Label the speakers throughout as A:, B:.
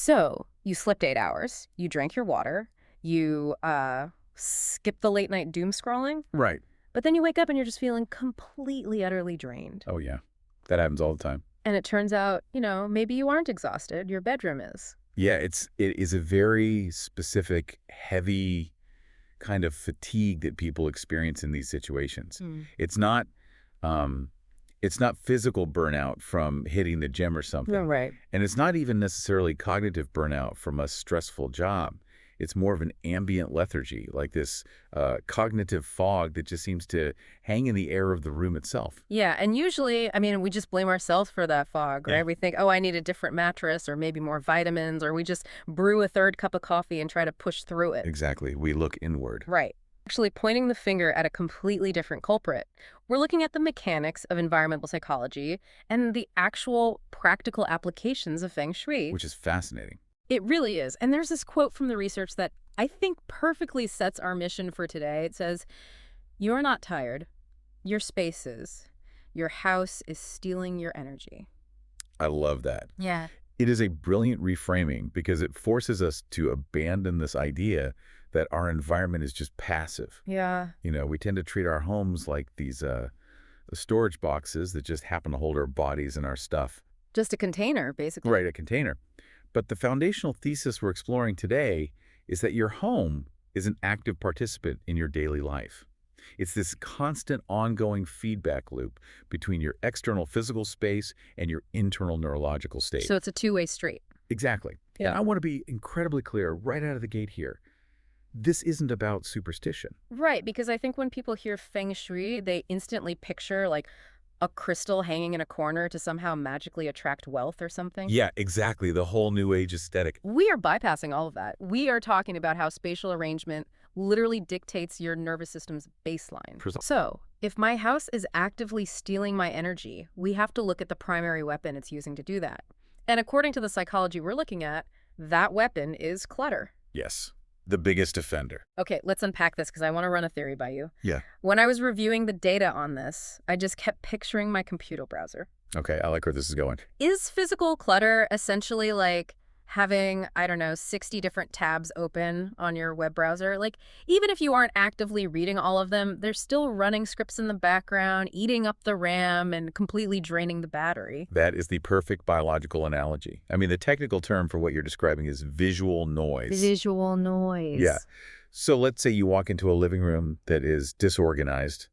A: So you slept 8 hours, you drank your water, you skipped the late night doom scrolling,
B: Right.
A: but then you wake up and you're just feeling completely, utterly drained.
B: Oh, yeah. That happens all the time.
A: And it turns out, maybe you aren't exhausted, your bedroom is.
B: Yeah, it is a very specific, heavy kind of fatigue that people experience in these situations.
A: Mm.
B: It's not um it's not physical burnout from hitting the gym or
A: Yeah,
B: something.
A: right.
B: And it's not even necessarily cognitive burnout from a stressful job. It's more of an ambient lethargy, like this cognitive fog that just seems to hang in the air of the room itself.
A: Yeah, and usually, we just blame ourselves for that fog,
B: Yeah.
A: right? We think, oh, I need a different mattress or maybe more vitamins, or we just brew a third cup of coffee and try to push through it.
B: Exactly. We look inward.
A: Right. Actually pointing the finger at a completely different culprit. We're looking at the mechanics of environmental psychology and the actual practical applications of Feng Shui.
B: Which is fascinating.
A: It really is. And there's this quote from the research that I think perfectly sets our mission for today. It says, "You're not tired. Your space is. Your house is stealing your energy."
B: I love that.
A: Yeah.
B: It is a brilliant reframing because it forces us to abandon this idea that our environment is just passive.
A: Yeah.
B: We tend to treat our homes like these storage boxes that just happen to hold our bodies and our stuff.
A: Just a container, basically.
B: Right, a container. But the foundational thesis we're exploring today is that your home is an active participant in your daily life. It's this constant ongoing feedback loop between your external physical space and your internal neurological state.
A: So it's a two-way street.
B: Exactly.
A: Yeah.
B: And I want to be incredibly clear right out of the gate here. This isn't about superstition.
A: Right, because I think when people hear Feng Shui, they instantly picture like a crystal hanging in a corner to somehow magically attract wealth or something.
B: Yeah, exactly. The whole New Age aesthetic.
A: We are bypassing all of that. We are talking about how spatial arrangement literally dictates your nervous system's baseline. So, if my house is actively stealing my energy, we have to look at the primary weapon it's using to do that. And according to the psychology we're looking at, that weapon is clutter.
B: Yes. The biggest offender.
A: Okay, let's unpack this because I want to run a theory by you.
B: Yeah.
A: When I was reviewing the data on this, I just kept picturing my computer browser.
B: Okay, I like where this is going.
A: Is physical clutter essentially like having, 60 different tabs open on your web browser? Like, even if you aren't actively reading all of them, they're still running scripts in the background, eating up the RAM, and completely draining the battery.
B: That is the perfect biological analogy. I mean, the technical term for what you're describing is visual noise.
A: Visual noise.
B: Yeah. So let's say you walk into a living room that is disorganized.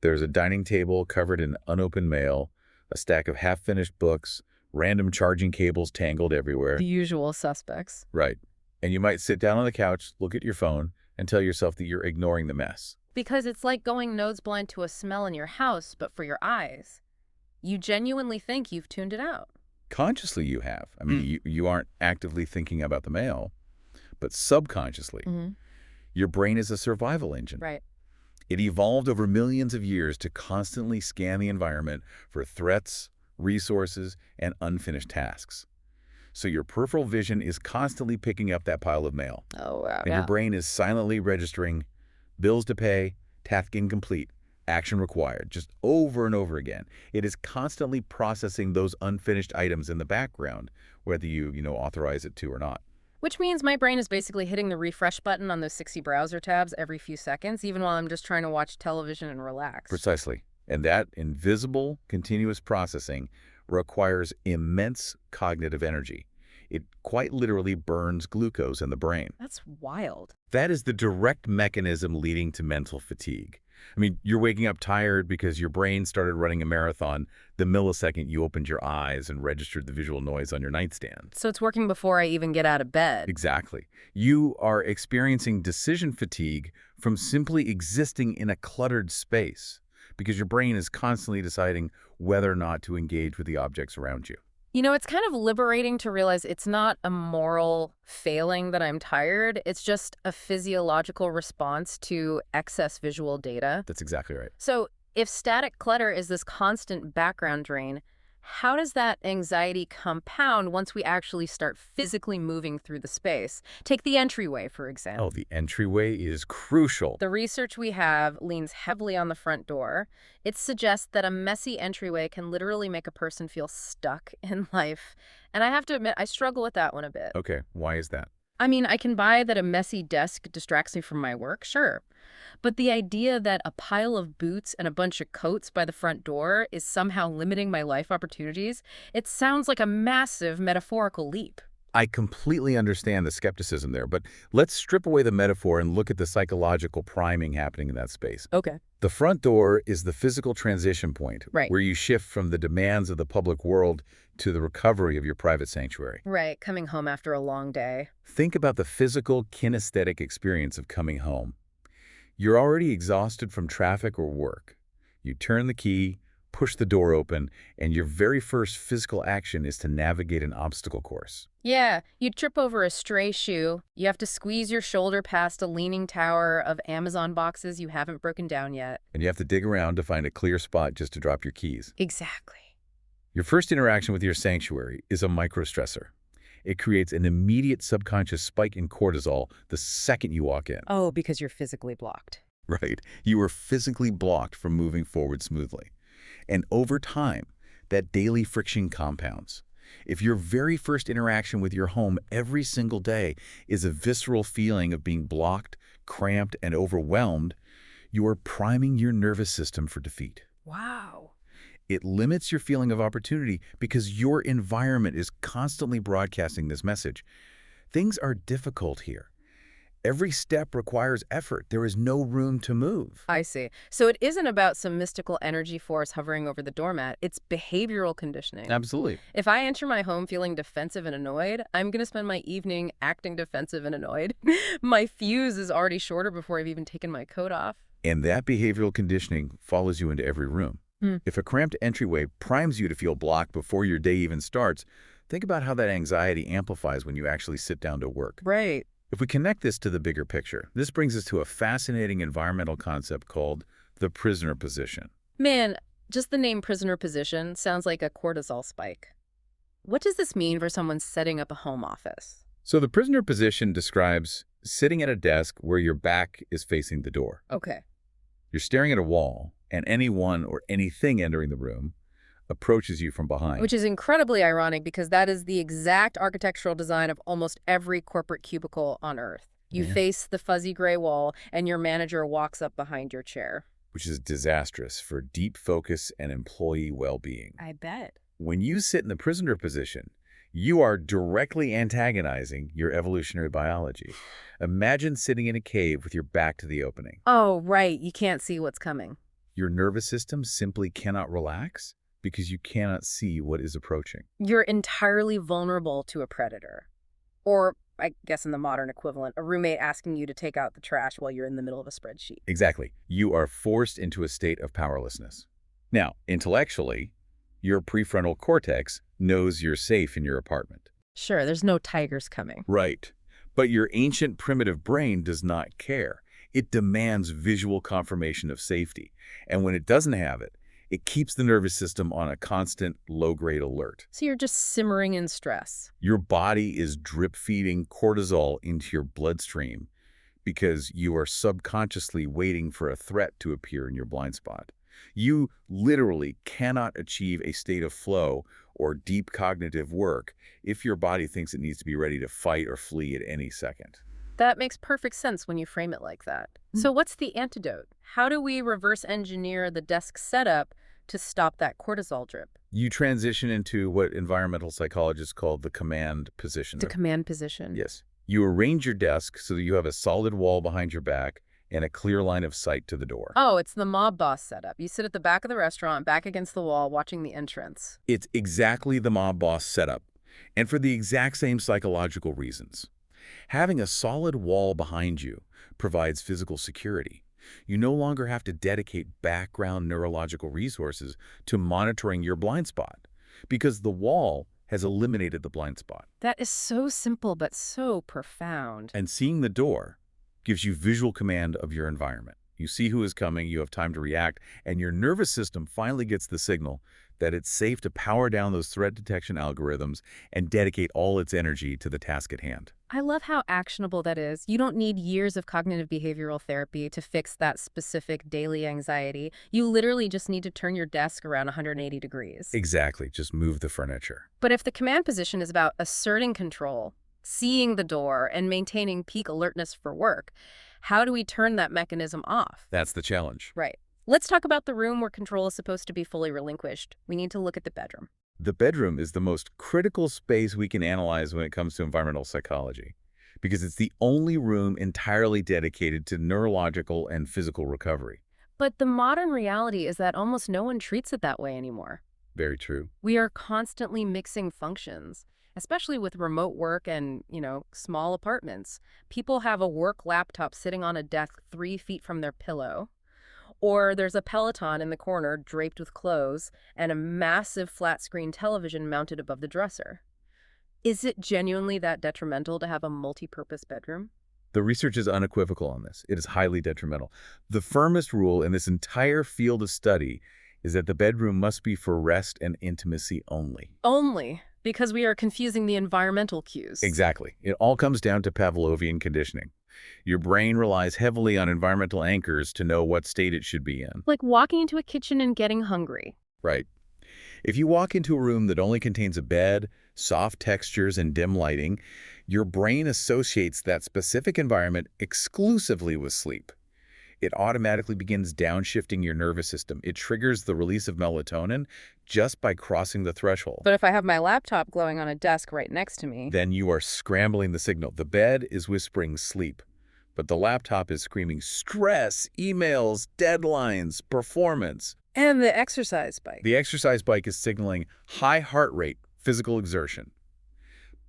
B: There's a dining table covered in unopened mail, a stack of half-finished books, random charging cables tangled everywhere.
A: The usual suspects.
B: Right. And you might sit down on the couch, look at your phone, and tell yourself that you're ignoring the mess.
A: Because it's like going nose blind to a smell in your house, but for your eyes. You genuinely think you've tuned it out.
B: Consciously you have. I mean, you aren't actively thinking about the mail, but subconsciously. Your brain is a survival engine.
A: Right.
B: It evolved over millions of years to constantly scan the environment for threats, resources, and unfinished tasks. So your peripheral vision is constantly picking up that pile of mail.
A: Oh, wow.
B: And your brain is silently registering bills to pay, task incomplete, action required, just over and over again. It is constantly processing those unfinished items in the background, whether you authorize it to or not.
A: Which means my brain is basically hitting the refresh button on those 60 browser tabs every few seconds, even while I'm just trying to watch television and relax.
B: Precisely. And that invisible, continuous processing requires immense cognitive energy. It quite literally burns glucose in the brain.
A: That's wild.
B: That is the direct mechanism leading to mental fatigue. I mean, you're waking up tired because your brain started running a marathon the millisecond you opened your eyes and registered the visual noise on your nightstand.
A: So it's working before I even get out of bed.
B: Exactly. You are experiencing decision fatigue from simply existing in a cluttered space because your brain is constantly deciding whether or not to engage with the objects around you.
A: It's kind of liberating to realize it's not a moral failing that I'm tired. It's just a physiological response to excess visual data.
B: That's exactly right.
A: So if static clutter is this constant background drain, How does that anxiety compound once we actually start physically moving through the space? Take the entryway, for example.
B: Oh, the entryway is crucial.
A: The research we have leans heavily on the front door. It suggests that a messy entryway can literally make a person feel stuck in life. And I have to admit, I struggle with that one a bit.
B: Okay, why is that?
A: I mean, I can buy that a messy desk distracts me from my work, sure. But the idea that a pile of boots and a bunch of coats by the front door is somehow limiting my life opportunities, it sounds like a massive metaphorical leap.
B: I completely understand the skepticism there, but let's strip away the metaphor and look at the psychological priming happening in that space.
A: Okay.
B: The front door is the physical transition point,
A: Right.
B: where you shift from the demands of the public world to the recovery of your private sanctuary.
A: Right, coming home after a long day.
B: Think about the physical, kinesthetic experience of coming home. You're already exhausted from traffic or work. You turn the key, push the door open, and your very first physical action is to navigate an obstacle course.
A: Yeah, you trip over a stray shoe, you have to squeeze your shoulder past a leaning tower of Amazon boxes you haven't broken down yet.
B: And you have to dig around to find a clear spot just to drop your keys.
A: Exactly.
B: Your first interaction with your sanctuary is a microstressor. It creates an immediate subconscious spike in cortisol the second you walk in.
A: Oh, because you're physically blocked.
B: Right. You are physically blocked from moving forward smoothly. And over time, that daily friction compounds. If your very first interaction with your home every single day is a visceral feeling of being blocked, cramped, and overwhelmed, you are priming your nervous system for defeat.
A: Wow.
B: It limits your feeling of opportunity because your environment is constantly broadcasting this message. Things are difficult here. Every step requires effort. There is no room to move.
A: I see. So it isn't about some mystical energy force hovering over the doormat. It's behavioral conditioning.
B: Absolutely.
A: If I enter my home feeling defensive and annoyed, I'm going to spend my evening acting defensive and annoyed. My fuse is already shorter before I've even taken my coat off.
B: And that behavioral conditioning follows you into every room. If a cramped entryway primes you to feel blocked before your day even starts, think about how that anxiety amplifies when you actually sit down to work.
A: Right.
B: If we connect this to the bigger picture, this brings us to a fascinating environmental concept called the prisoner position.
A: Man, just the name prisoner position sounds like a cortisol spike. What does this mean for someone setting up a home office?
B: So the prisoner position describes sitting at a desk where your back is facing the door.
A: Okay.
B: You're staring at a wall, and anyone or anything entering the room approaches you from behind.
A: Which is incredibly ironic because that is the exact architectural design of almost every corporate cubicle on Earth. You face the fuzzy gray wall, and your manager walks up behind your chair.
B: Which is disastrous for deep focus and employee well-being.
A: I bet.
B: When you sit in the prisoner position, you are directly antagonizing your evolutionary biology. Imagine sitting in a cave with your back to the opening.
A: Oh, right. You can't see what's coming.
B: Your nervous system simply cannot relax because you cannot see what is approaching.
A: You're entirely vulnerable to a predator. Or, I guess in the modern equivalent, a roommate asking you to take out the trash while you're in the middle of a spreadsheet.
B: Exactly. You are forced into a state of powerlessness. Now, intellectually, your prefrontal cortex knows you're safe in your apartment.
A: Sure, there's no tigers coming.
B: Right. But your ancient primitive brain does not care. It demands visual confirmation of safety. And when it doesn't have it, it keeps the nervous system on a constant low-grade alert.
A: So you're just simmering in stress.
B: Your body is drip-feeding cortisol into your bloodstream because you are subconsciously waiting for a threat to appear in your blind spot. You literally cannot achieve a state of flow or deep cognitive work if your body thinks it needs to be ready to fight or flee at any second.
A: That makes perfect sense when you frame it like that. So what's the antidote? How do we reverse engineer the desk setup to stop that cortisol drip?
B: You transition into what environmental psychologists call the command position.
A: The command position.
B: Yes. You arrange your desk so that you have a solid wall behind your back and a clear line of sight to the door.
A: Oh, it's the mob boss setup. You sit at the back of the restaurant, back against the wall, watching the entrance.
B: It's exactly the mob boss setup, and for the exact same psychological reasons. Having a solid wall behind you provides physical security. You no longer have to dedicate background neurological resources to monitoring your blind spot because the wall has eliminated the blind spot.
A: That is so simple but so profound.
B: And seeing the door gives you visual command of your environment. You see who is coming, you have time to react, and your nervous system finally gets the signal that it's safe to power down those threat detection algorithms and dedicate all its energy to the task at hand.
A: I love how actionable that is. You don't need years of cognitive behavioral therapy to fix that specific daily anxiety. You literally just need to turn your desk around 180 degrees.
B: Exactly, just move the furniture.
A: But if the command position is about asserting control, seeing the door, and maintaining peak alertness for work, how do we turn that mechanism off?
B: That's the challenge.
A: Right. Let's talk about the room where control is supposed to be fully relinquished. We need to look at the bedroom.
B: The bedroom is the most critical space we can analyze when it comes to environmental psychology, because it's the only room entirely dedicated to neurological and physical recovery.
A: But the modern reality is that almost no one treats it that way anymore.
B: Very true.
A: We are constantly mixing functions, especially with remote work and, small apartments. People have a work laptop sitting on a desk 3 feet from their pillow, or there's a Peloton in the corner draped with clothes and a massive flat-screen television mounted above the dresser. Is it genuinely that detrimental to have a multi-purpose bedroom?
B: The research is unequivocal on this. It is highly detrimental. The firmest rule in this entire field of study is that the bedroom must be for rest and intimacy only.
A: Only because we are confusing the environmental cues.
B: Exactly. It all comes down to Pavlovian conditioning. Your brain relies heavily on environmental anchors to know what state it should be in.
A: Like walking into a kitchen and getting hungry.
B: Right. If you walk into a room that only contains a bed, soft textures, and dim lighting, your brain associates that specific environment exclusively with sleep. It automatically begins downshifting your nervous system. It triggers the release of melatonin just by crossing the threshold.
A: But if I have my laptop glowing on a desk right next to me...
B: Then you are scrambling the signal. The bed is whispering sleep, but the laptop is screaming stress, emails, deadlines, performance.
A: And the exercise bike.
B: The exercise bike is signaling high heart rate, physical exertion.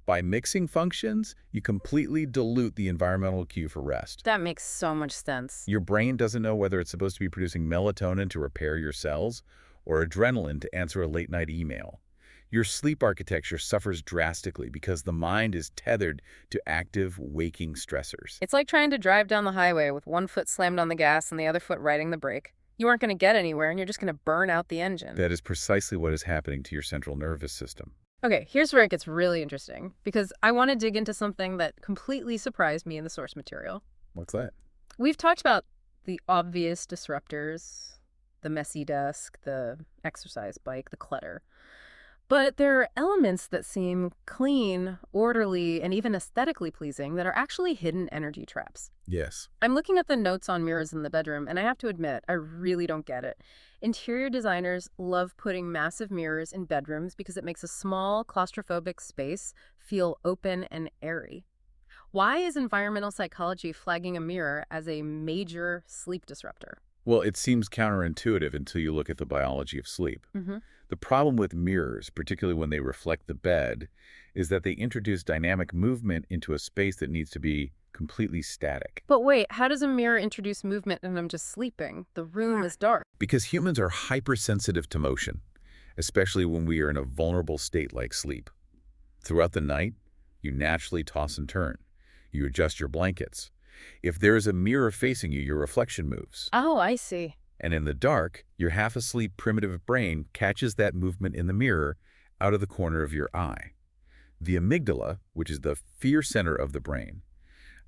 B: By mixing functions, you completely dilute the environmental cue for rest.
A: That makes so much sense.
B: Your brain doesn't know whether it's supposed to be producing melatonin to repair your cells or adrenaline to answer a late-night email. Your sleep architecture suffers drastically because the mind is tethered to active, waking stressors.
A: It's like trying to drive down the highway with one foot slammed on the gas and the other foot riding the brake. You aren't going to get anywhere, and you're just going to burn out the engine.
B: That is precisely what is happening to your central nervous system.
A: Okay, here's where it gets really interesting, because I want to dig into something that completely surprised me in the source material.
B: What's that?
A: We've talked about the obvious disruptors, the messy desk, the exercise bike, the clutter. But there are elements that seem clean, orderly, and even aesthetically pleasing that are actually hidden energy traps.
B: Yes.
A: I'm looking at the notes on mirrors in the bedroom, and I have to admit, I really don't get it. Interior designers love putting massive mirrors in bedrooms because it makes a small, claustrophobic space feel open and airy. Why is environmental psychology flagging a mirror as a major sleep disruptor?
B: Well, it seems counterintuitive until you look at the biology of sleep. The problem with mirrors, particularly when they reflect the bed, is that they introduce dynamic movement into a space that needs to be completely static.
A: But wait, how does a mirror introduce movement and I'm just sleeping? The room is dark.
B: Because humans are hypersensitive to motion, especially when we are in a vulnerable state like sleep. Throughout the night, you naturally toss and turn. You adjust your blankets. If there is a mirror facing you, your reflection moves.
A: Oh, I see.
B: And in the dark, your half-asleep primitive brain catches that movement in the mirror out of the corner of your eye. The amygdala, which is the fear center of the brain,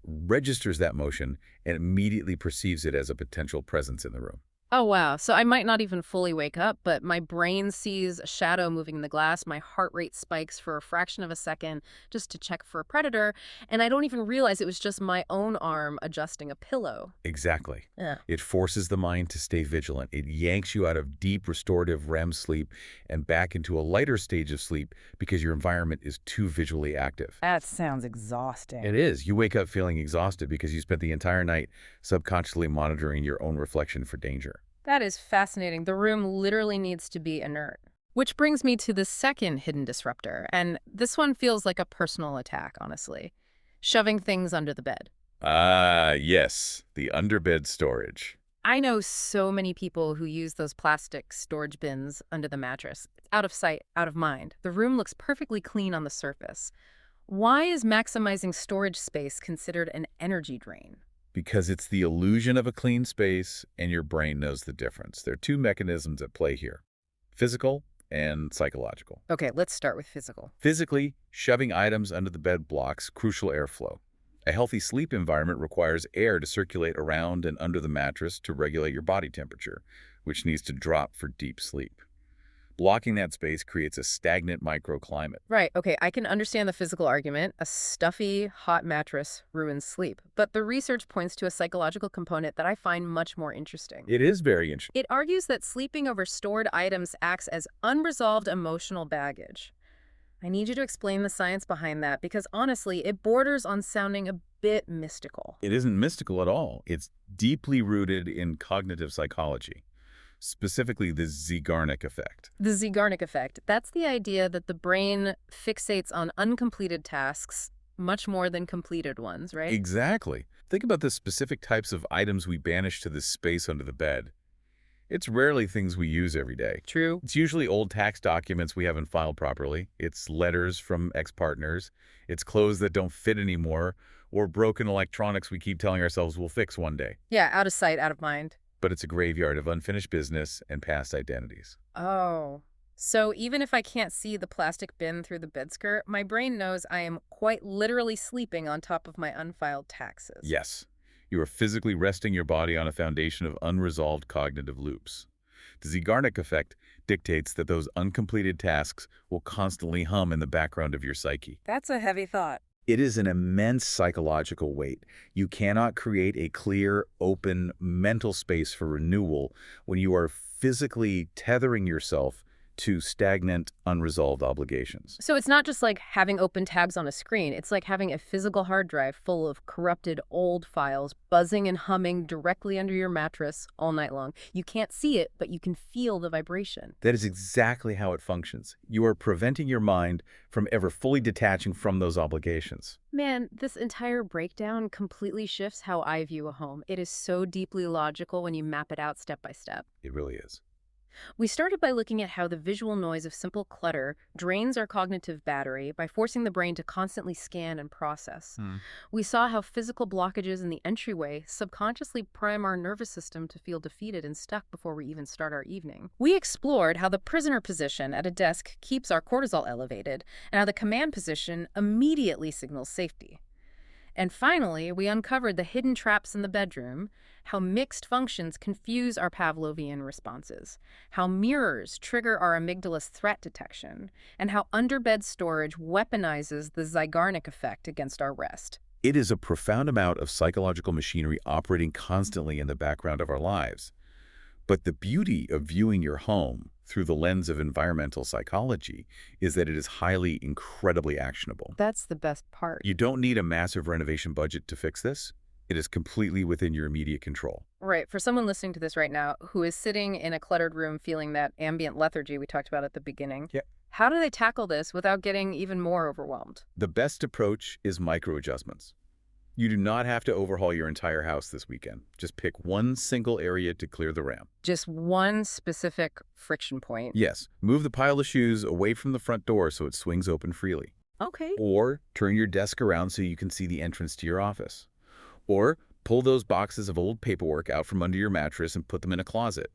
B: registers that motion and immediately perceives it as a potential presence in the room.
A: Oh, wow. So I might not even fully wake up, but my brain sees a shadow moving in the glass. My heart rate spikes for a fraction of a second just to check for a predator. And I don't even realize it was just my own arm adjusting a pillow.
B: Exactly.
A: Yeah.
B: It forces the mind to stay vigilant. It yanks you out of deep restorative REM sleep and back into a lighter stage of sleep because your environment is too visually active.
C: That sounds exhausting.
B: It is. You wake up feeling exhausted because you spent the entire night subconsciously monitoring your own reflection for danger.
A: That is fascinating. The room literally needs to be inert. Which brings me to the second hidden disruptor, and this one feels like a personal attack, honestly. Shoving things under the bed.
B: Ah, yes, the underbed storage.
A: I know so many people who use those plastic storage bins under the mattress. It's out of sight, out of mind. The room looks perfectly clean on the surface. Why is maximizing storage space considered an energy drain?
B: Because it's the illusion of a clean space, and your brain knows the difference. There are two mechanisms at play here: physical and psychological.
A: Okay, let's start with physical.
B: Physically, shoving items under the bed blocks crucial airflow. A healthy sleep environment requires air to circulate around and under the mattress to regulate your body temperature, which needs to drop for deep sleep. Blocking that space creates a stagnant microclimate.
A: Right, okay, I can understand the physical argument. A stuffy, hot mattress ruins sleep. But the research points to a psychological component that I find much more interesting.
B: It is very interesting.
A: It argues that sleeping over stored items acts as unresolved emotional baggage. I need you to explain the science behind that because honestly, it borders on sounding a bit mystical.
B: It isn't mystical at all. It's deeply rooted in cognitive psychology, specifically the Zeigarnik effect.
A: The Zeigarnik effect, that's the idea that the brain fixates on uncompleted tasks much more than completed ones, right?
B: Exactly. Think about the specific types of items we banish to this space under the bed. It's rarely things we use every day.
A: True.
B: It's usually old tax documents we haven't filed properly. It's letters from ex-partners. It's clothes that don't fit anymore, or broken electronics we keep telling ourselves we'll fix one day.
A: Yeah, out of sight, out of mind.
B: But it's a graveyard of unfinished business and past identities.
A: Oh. So even if I can't see the plastic bin through the bedskirt, my brain knows I am quite literally sleeping on top of my unfiled taxes.
B: Yes. You are physically resting your body on a foundation of unresolved cognitive loops. The Zeigarnik effect dictates that those uncompleted tasks will constantly hum in the background of your psyche.
A: That's a heavy thought.
B: It is an immense psychological weight. You cannot create a clear, open, mental space for renewal when you are physically tethering yourself to stagnant, unresolved obligations.
A: So it's not just like having open tabs on a screen. It's like having a physical hard drive full of corrupted old files buzzing and humming directly under your mattress all night long. You can't see it, but you can feel the vibration.
B: That is exactly how it functions. You are preventing your mind from ever fully detaching from those obligations.
A: Man, this entire breakdown completely shifts how I view a home. It is so deeply logical when you map it out step by step.
B: It really is.
A: We started by looking at how the visual noise of simple clutter drains our cognitive battery by forcing the brain to constantly scan and process. We saw how physical blockages in the entryway subconsciously prime our nervous system to feel defeated and stuck before we even start our evening. We explored how the prisoner position at a desk keeps our cortisol elevated and how the command position immediately signals safety. And finally, we uncovered the hidden traps in the bedroom, how mixed functions confuse our Pavlovian responses, how mirrors trigger our amygdala's threat detection, and how underbed storage weaponizes the Zeigarnik effect against our rest.
B: It is a profound amount of psychological machinery operating constantly in the background of our lives. But the beauty of viewing your home through the lens of environmental psychology is that it is highly, incredibly actionable.
A: That's the best part.
B: You don't need a massive renovation budget to fix this. It is completely within your immediate control.
A: Right. For someone listening to this right now who is sitting in a cluttered room feeling that ambient lethargy we talked about at the beginning, how do they tackle this without getting even more overwhelmed?
B: The best approach is micro-adjustments. You do not have to overhaul your entire house this weekend. Just pick one single area to clear the RAM.
A: Just one specific friction point.
B: Yes, move the pile of shoes away from the front door so it swings open freely.
A: Okay.
B: Or turn your desk around so you can see the entrance to your office. Or pull those boxes of old paperwork out from under your mattress and put them in a closet.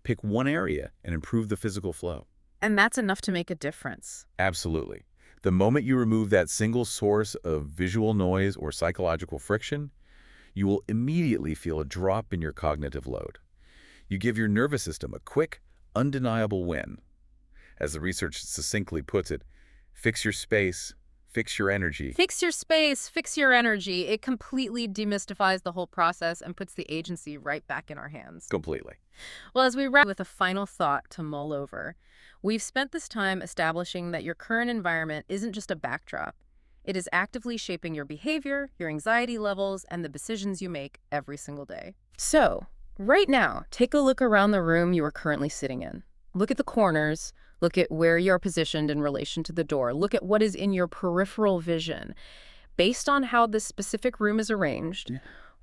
B: Pick one area and improve the physical flow.
A: And that's enough to make a difference.
B: Absolutely. The moment you remove that single source of visual noise or psychological friction, you will immediately feel a drop in your cognitive load. You give your nervous system a quick, undeniable win. As the research succinctly puts it, fix your space, fix your energy.
A: Fix your space, fix your energy. It completely demystifies the whole process and puts the agency right back in our hands.
B: Completely.
A: Well, as we wrap with a final thought to mull over, we've spent this time establishing that your current environment isn't just a backdrop. It is actively shaping your behavior, your anxiety levels, and the decisions you make every single day. So, right now, take a look around the room you are currently sitting in. Look at the corners. Look at where you're positioned in relation to the door. Look at what is in your peripheral vision. Based on how this specific room is arranged,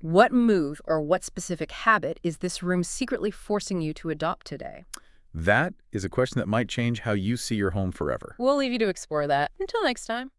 A: what move or what specific habit is this room secretly forcing you to adopt today?
B: That is a question that might change how you see your home forever.
A: We'll leave you to explore that. Until next time.